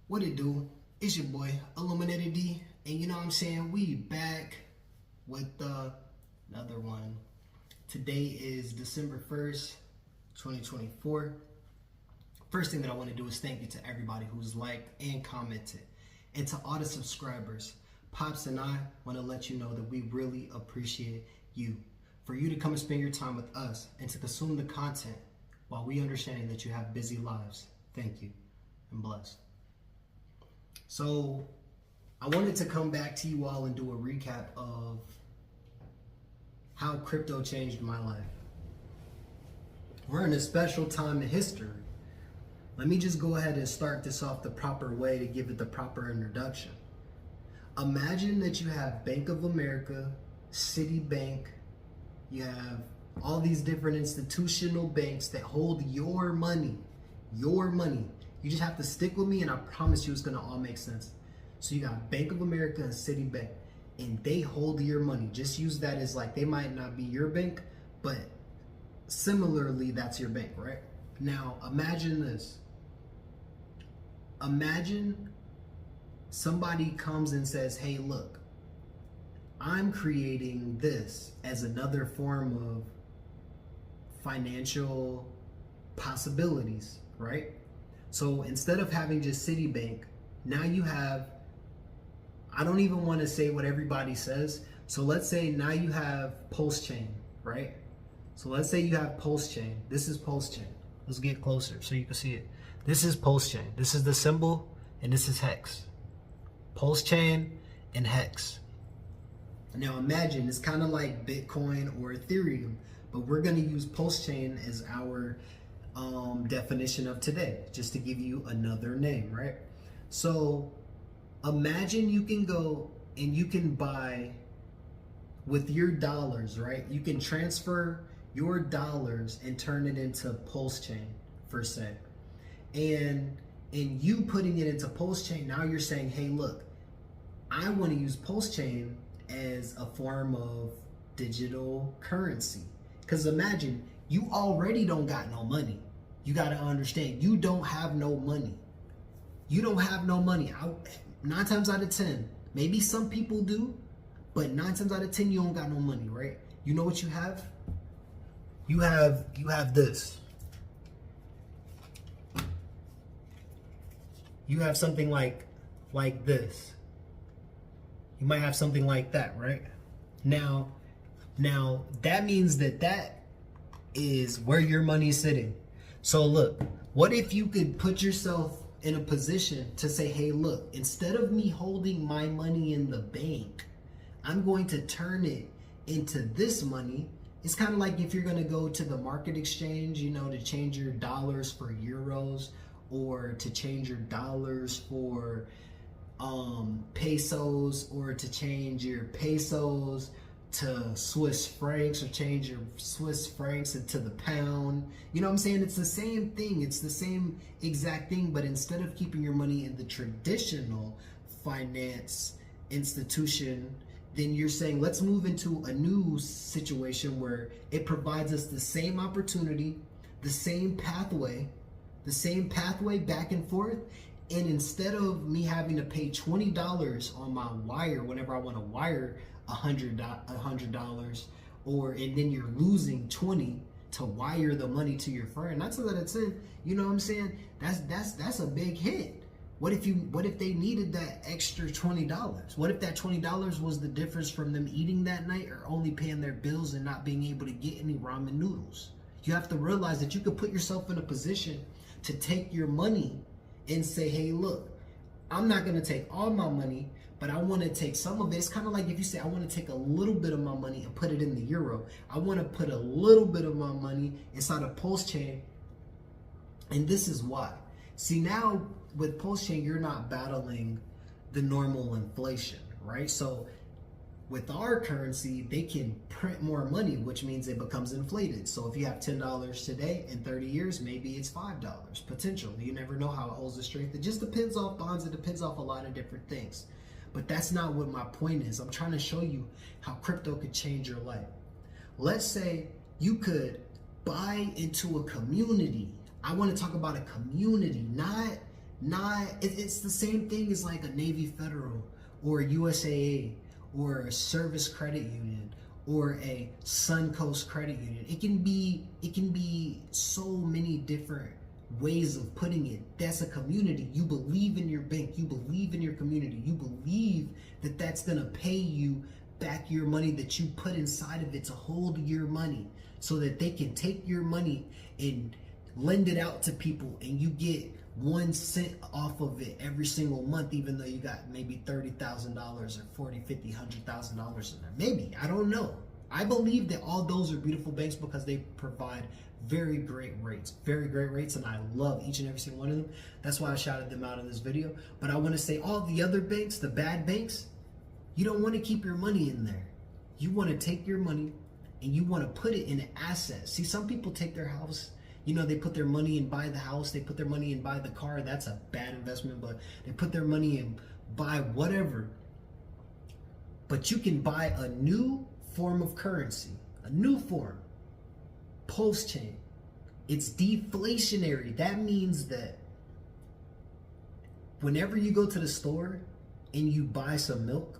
What it do? It's your boy Illuminated D, and you know what I'm saying? We back with another one. Today is December 1st, 2024. First thing that I want to do is thank you to everybody who's liked and commented, and to all the subscribers. Pops and I want to let you know that we really appreciate you. For you to come and spend your time with us and to consume the content while we understanding that you have busy lives. Thank you and bless. So I wanted to come back to you all and do a recap of how crypto changed my life. We're in a special time in history. Let me just go ahead and start this off the proper way to give it the proper introduction. Imagine that you have Bank of America, Citibank, you have all these different institutional banks that hold your money. Your money. You just have to stick with me and I promise you it's gonna all make sense. So you got Bank of America and Citibank, and they hold your money. Just use that as like, they might not be your bank, but similarly, that's your bank, right? Now, imagine this. Imagine somebody comes and says, hey, look, I'm creating this as another form of financial possibilities, right? So instead of having just Citibank, now you have, I don't even want to say what everybody says. So let's say now you have pulsechain, right? So let's say you have pulsechain. This is pulsechain. Let's get closer so you can see it. This is pulsechain. This is the symbol and this is hex. Pulsechain and hex. Now imagine it's kind of like Bitcoin or Ethereum, but we're going to use pulsechain as our definition of today, just to give you another name, right? So imagine you can go and you can buy with your dollars, right? You can transfer your dollars and turn it into pulsechain, per se. And in you putting it into pulsechain, now you're saying, hey, look, I want to use pulsechain as a form of digital currency. Because imagine, you already don't got no money. You got to understand, you don't have no money. You don't have no money. 9 times out of 10, maybe some people do, but 9 times out of 10, you don't got no money, right? You know what you have? You have this. You have something like this. You might have something like that, right? Now that means that is where your money is sitting. So look, what if you could put yourself in a position to say, hey, look, instead of me holding my money in the bank, I'm going to turn it into this money. It's kind of like if you're going to go to the market exchange, you know, to change your dollars for euros, or to change your dollars for pesos, or to change your pesos to Swiss francs, or change your Swiss francs into the pound. You know what I'm saying? It's the same thing. It's the same exact thing, but instead of keeping your money in the traditional finance institution, then you're saying, let's move into a new situation where it provides us the same opportunity, the same pathway back and forth. And instead of me having to pay $20 on my wire whenever I want to wire $100, and then you're losing 20 to wire the money to your friend, that's what it's in. You know what I'm saying? That's a big hit. What if they needed that extra $20? What if that $20 was the difference from them eating that night, or only paying their bills and not being able to get any ramen noodles? You have to realize that you could put yourself in a position to take your money and say, hey, look, I'm not going to take all my money, but I want to take some of it. It's kind of like if you say, I want to take a little bit of my money and put it in the euro. I want to put a little bit of my money inside a pulsechain. And this is why. See, now with pulsechain, you're not battling the normal inflation, right? So with our currency, they can print more money, which means it becomes inflated. So if you have $10 today, in 30 years, maybe it's $5 potential. You never know how it holds the strength. It just depends off bonds. It depends off a lot of different things. But that's not what my point is. I'm trying to show you how crypto could change your life. Let's say you could buy into a community. I want to talk about a community, not It's the same thing as like a Navy Federal or a USAA or a Service Credit Union or a Suncoast Credit Union. It can be so many different ways of putting it. That's a community. You believe in your bank. You believe in your community. You believe that that's gonna pay you back your money that you put inside of it to hold your money, so that they can take your money and lend it out to people, and you get 1 cent off of it every single month, even though you got maybe $30,000 or 40, 50, $100,000 in there. Maybe, I don't know. I believe that all those are beautiful banks because they provide very great rates, and I love each and every single one of them. That's why I shouted them out in this video. But I want to say all the other banks, the bad banks, you don't want to keep your money in there. You want to take your money and you want to put it in an asset. See, some people take their house, they put their money and buy the house, they put their money and buy the car. That's a bad investment, but they put their money and buy whatever. But you can buy a new form of currency, a new form, pulsechain. It's deflationary. That means that whenever you go to the store and you buy some milk,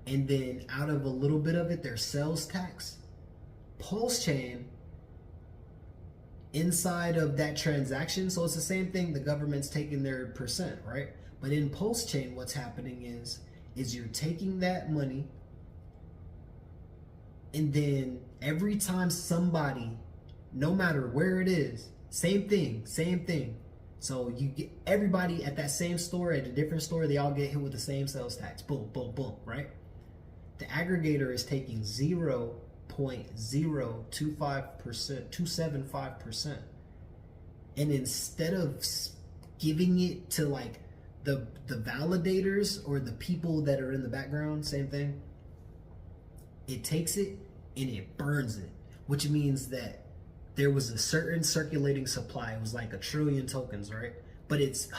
and then out of a little bit of it, there's sales tax, pulsechain inside of that transaction. So it's the same thing. The government's taking their percent, right? But in pulsechain, what's happening is you're taking that money, and then every time somebody, no matter where it is, same thing. So you get everybody at that same store, at a different store, they all get hit with the same sales tax. Boom, boom, boom, right? The aggregator is taking 0.0275%. And instead of giving it to like the validators or the people that are in the background, same thing, it takes it and it burns it, which means that there was a certain circulating supply. It was like 1 trillion tokens, right? But it's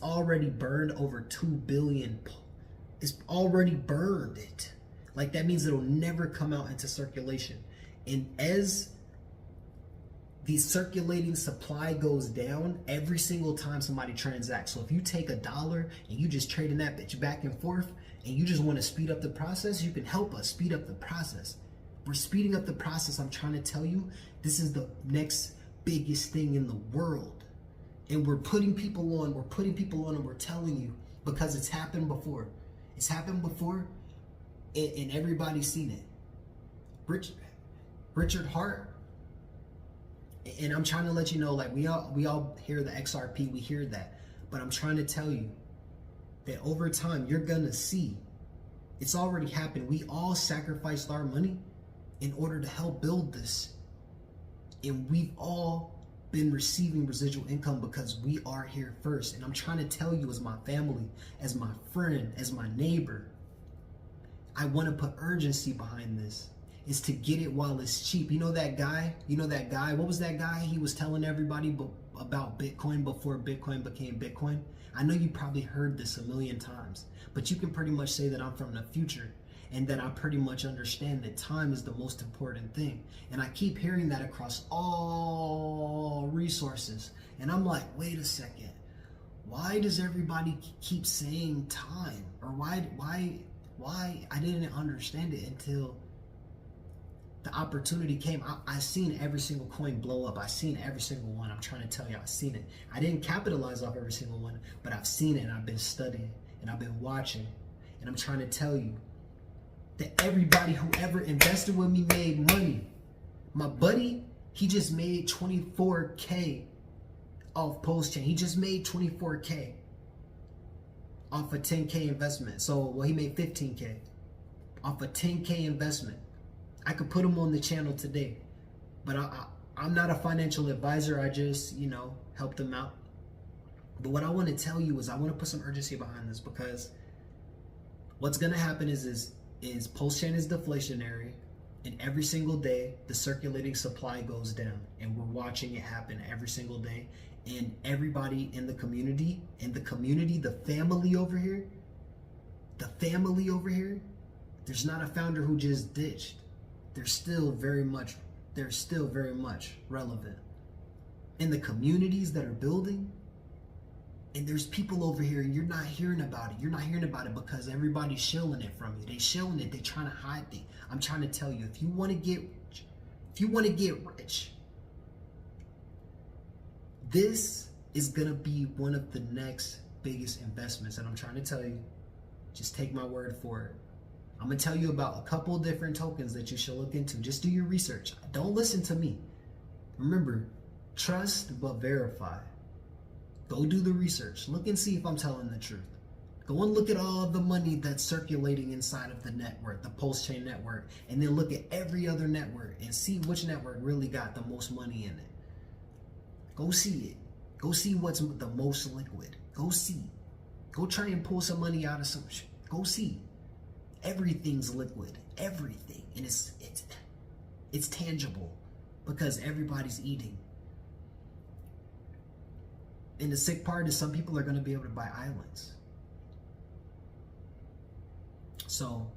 already burned over 2 billion. It's already burned it. Like, that means it'll never come out into circulation. And as the circulating supply goes down every single time somebody transacts. So if you take $1 and you just trading that bitch back and forth, and you just want to speed up the process, you can help us speed up the process. We're speeding up the process. I'm trying to tell you, this is the next biggest thing in the world. And we're putting people on, and we're telling you, because it's happened before. It's happened before, and everybody's seen it. Richard Hart, and I'm trying to let you know, like, we all hear the XRP, we hear that, but I'm trying to tell you that over time, you're gonna see, it's already happened. We all sacrificed our money in order to help build this. And we've all been receiving residual income because we are here first. And I'm trying to tell you, as my family, as my friend, as my neighbor, I want to put urgency behind this. Is to get it while it's cheap. You know that guy? What was that guy? He was telling everybody about Bitcoin before Bitcoin became Bitcoin. I know you probably heard this a million times, but you can pretty much say that I'm from the future, and that I pretty much understand that time is the most important thing. And I keep hearing that across all resources. And I'm like, wait a second. Why does everybody keep saying time? Or why? I didn't understand it until the opportunity came. I seen every single coin blow up. I seen every single one. I'm trying to tell you, I seen it. I didn't capitalize off every single one, but I've seen it, and I've been studying, and I've been watching. And I'm trying to tell you that everybody who ever invested with me made money. My buddy, he just made 24K off pulsechain. He just made 24K off a 10K investment. He made 15K off a 10K investment. I could put him on the channel today, but I'm not a financial advisor. I just, helped him out. But what I want to tell you is I want to put some urgency behind this, because what's going to happen is pulsechain is deflationary, and every single day the circulating supply goes down, and we're watching it happen every single day. And everybody in the community, the family over here, there's not a founder who just ditched. They're still very much relevant. In the communities that are building, And there's people over here and you're not hearing about it. You're not hearing about it because everybody's shilling it from you. They shilling it. They trying to hide it. I'm trying to tell you, if you want to get rich, this is going to be one of the next biggest investments. And I'm trying to tell you, just take my word for it. I'm going to tell you about a couple different tokens that you should look into. Just do your research. Don't listen to me. Remember, trust but verify. Go do the research. Look and see if I'm telling the truth. Go and look at all the money that's circulating inside of the network, the pulsechain network, and then look at every other network and see which network really got the most money in it. Go see it. Go see what's the most liquid. Go see. Go try and pull some money out of some shit. Go see. Everything's liquid. Everything. And it's tangible because everybody's eating. And the sick part is some people are going to be able to buy islands. So,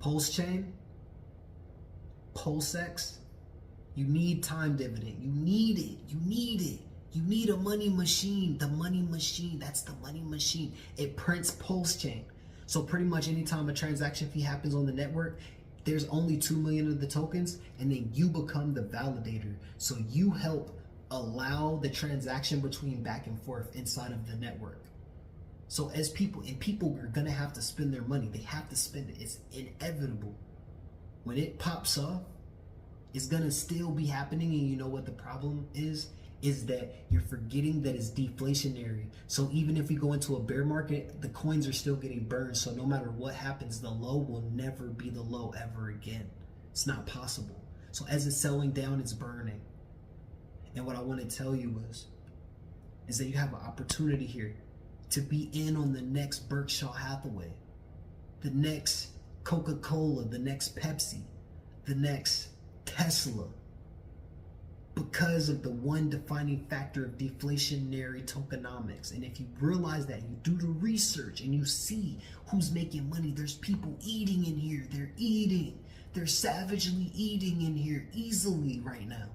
pulsechain, pulsex, you need time dividend. You need it. You need it. You need a money machine. The money machine. That's the money machine. It prints pulsechain. So pretty much anytime a transaction fee happens on the network, there's only 2 million of the tokens, and then you become the validator. So you help allow the transaction between back and forth inside of the network. So as people are gonna have to spend their money. They have to spend it. It's inevitable. When it pops off, it's gonna still be happening. And you know what the problem is that you're forgetting that it's deflationary. So even if we go into a bear market, the coins are still getting burned. So no matter what happens, the low will never be the low ever again. It's not possible. So as it's selling down, it's burning. And what I want to tell you is that you have an opportunity here to be in on the next Berkshire Hathaway, the next Coca-Cola, the next Pepsi, the next Tesla, because of the one defining factor of deflationary tokenomics. And if you realize that, you do the research and you see who's making money, there's people eating in here. They're eating. They're savagely eating in here easily right now.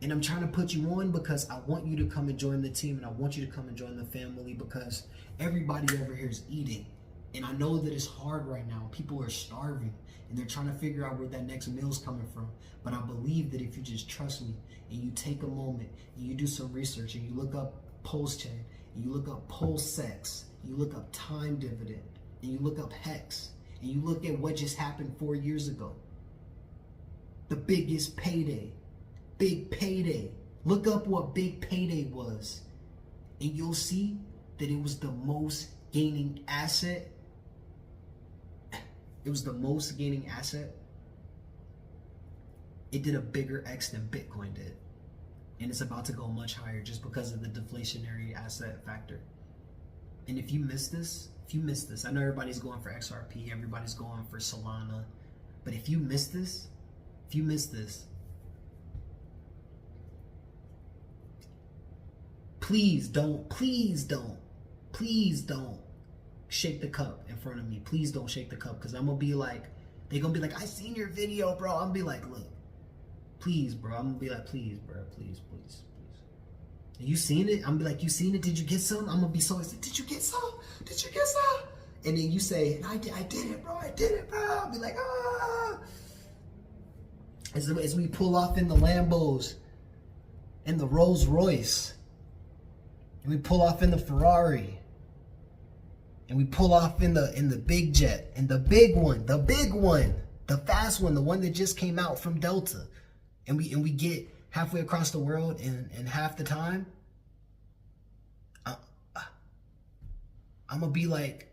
And I'm trying to put you on because I want you to come and join the team, and I want you to come and join the family because everybody over here is eating. And I know that it's hard right now. People are starving and they're trying to figure out where that next meal's coming from. But I believe that if you just trust me and you take a moment and you do some research and you look up pulsechain, and you look up pulsex, you look up time dividend, and you look up hex, and you look at what just happened 4 years ago. The biggest payday. Big payday. Look up what big payday was, and you'll see that it was the most gaining asset. It was the most gaining asset. It did a bigger X than Bitcoin did, and it's about to go much higher just because of the deflationary asset factor. And if you miss this, I know everybody's going for XRP, everybody's going for Solana, but if you miss this, please don't shake the cup in front of me. Please don't shake the cup, because I'm gonna be like, they're gonna be like, I seen your video, bro. I'm gonna be like, look, please, bro. I'm gonna be like, please, bro, please. You seen it? I'm gonna be like, you seen it? Did you get some? I'm gonna be so excited. Did you get some? And then you say, I did it, bro. I'll be like, ah. As we pull off in the Lambos and the Rolls Royce, and we pull off in the Ferrari, and we pull off in the big jet, and the big one, the fast one, the one that just came out from Delta, and we get halfway across the world in half the time, I'm gonna be like,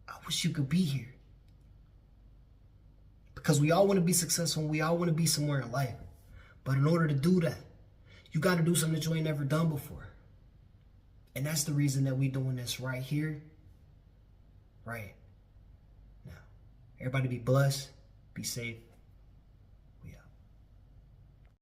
I wish you could be here. Because we all want to be successful, and we all want to be somewhere in life. But in order to do that, you got to do something that you ain't never done before. And that's the reason that we doing this right here, right now. Everybody be blessed, be safe.